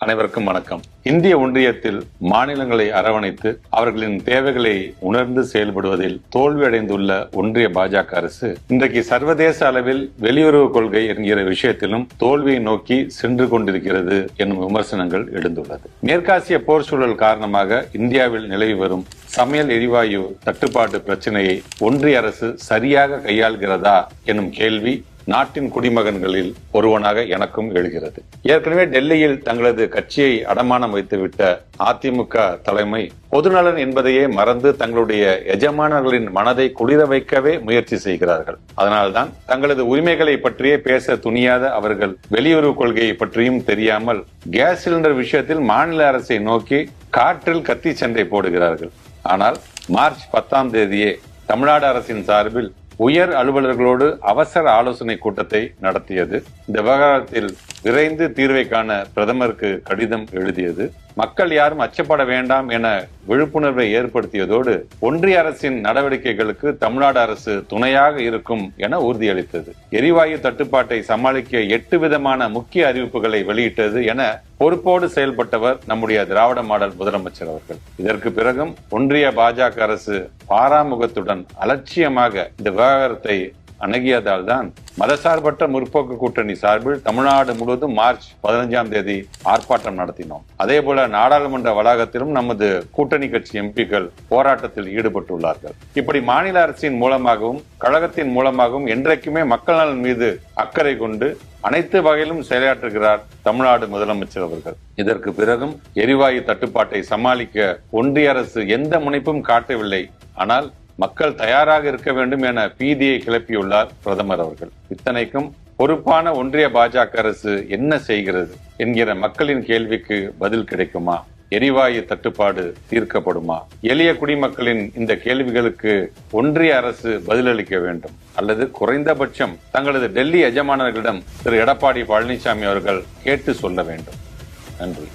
அனைவருக்கும் வணக்கம். இந்திய ஒன்றியத்தில் மாநிலங்களை அரவணைத்து அவர்களின் தேவைகளை உணர்ந்து செயல்படுவதில் தோல்வியடைந்துள்ள ஒன்றிய பாஜக அரசு இன்றைக்கு சர்வதேச அளவில் வெளியுறவு கொள்கை என்கிற விஷயத்திலும் தோல்வியை நோக்கி சென்று கொண்டிருக்கிறது என்னும் விமர்சனங்கள் எழுந்துள்ளது. மேற்காசிய போர் சூழல் காரணமாக இந்தியாவில் நிலவி வரும் சமையல் எரிவாயு தட்டுப்பாட்டு பிரச்சனையை ஒன்றிய அரசு சரியாக கையாள்கிறதா எனும் கேள்வி நாட்டின் குடிமகன்களில் ஒருவனாக எனக்கும் எழுகிறது. ஏற்கனவே டெல்லியில் தங்களது கட்சியை அடமானம் வைத்துவிட்ட அதிமுக தலைமை பொதுநலன் என்பதையே மறந்து தங்களுடைய எஜமானர்களின் மனதை குளிர வைக்கவே முயற்சி செய்கிறார்கள். அதனால்தான் தங்களது உரிமைகளை பற்றியே பேச துணியாத அவர்கள் வெளியுறவு கொள்கையை பற்றியும் தெரியாமல் கேஸ் சிலிண்டர் விஷயத்தில் மாநில அரசை நோக்கி காற்றில் கத்தி சண்டை போடுகிறார்கள். ஆனால் மார்ச் 10ஆம் தேதியே தமிழ்நாடு அரசின் சார்பில் உயர் அலுவலர்களோடு அவசர ஆலோசனை கூட்டத்தை நடத்தியது. இந்த விவகாரத்தில் விரைந்து தீர்வை காண பிரதமருக்கு கடிதம் எழுதியது. மக்கள் யாரும் அச்சப்பட வேண்டாம் என விழிப்புணர்வை ஏற்படுத்தியதோடு ஒன்றிய அரசின் நடவடிக்கைகளுக்கு தமிழ்நாடு அரசு துணையாக இருக்கும் என உறுதியளித்தது. எரிவாயு தட்டுப்பாட்டை சமாளிக்க 8 விதமான முக்கிய அறிவிப்புகளை வெளியிட்டது என பொறுப்போடு செயல்பட்டவர் நம்முடைய திராவிட மாடல் முதலமைச்சர் அவர்கள். இதற்கு பிறகும் ஒன்றிய பாஜக அரசு பாராமுகத்துடன் அலட்சியமாக இந்த விவகாரத்தை அணுகியதால் தான் மதசார்பற்ற முற்போக்கு கூட்டணி சார்பில் தமிழ்நாடு முழுவதும் மார்ச் 15ஆம் தேதி ஆர்ப்பாட்டம் நடத்தினோம். அதே போல நாடாளுமன்ற வளாகத்திலும் நமது கூட்டணி கட்சி எம்பிக்கள் போராட்டத்தில் ஈடுபட்டுள்ளார்கள். இப்படி மாநில அரசின் மூலமாகவும் கழகத்தின் மூலமாகவும் என்றைக்குமே மக்கள் நலன் மீது அக்கறை கொண்டு அனைத்து வகையிலும் செயலாற்றுகிறார் தமிழ்நாடு முதலமைச்சர் அவர்கள். இதற்கு பிறகும் எரிவாயு தட்டுப்பாட்டை சமாளிக்க ஒன்றிய அரசு எந்த முனைப்பும் காட்டவில்லை. ஆனால் மக்கள் தயாராக இருக்க வேண்டும் என பீதியை கிளப்பியுள்ளார் பிரதமர் அவர்கள். இத்தனைக்கும் பொறுப்பான ஒன்றிய பாஜக அரசு என்ன செய்கிறது என்கிற மக்களின் கேள்விக்கு பதில் கிடைக்குமா? எரிவாயு தட்டுப்பாடு தீர்க்கப்படுமா? எளிய குடிமக்களின் இந்த கேள்விகளுக்கு ஒன்றிய அரசு பதிலளிக்க வேண்டும். அல்லது குறைந்தபட்சம் தங்களது டெல்லி எஜமானர்களிடம் திரு எடப்பாடி பழனிசாமி அவர்கள் கேட்டு சொல்ல வேண்டும். நன்றி.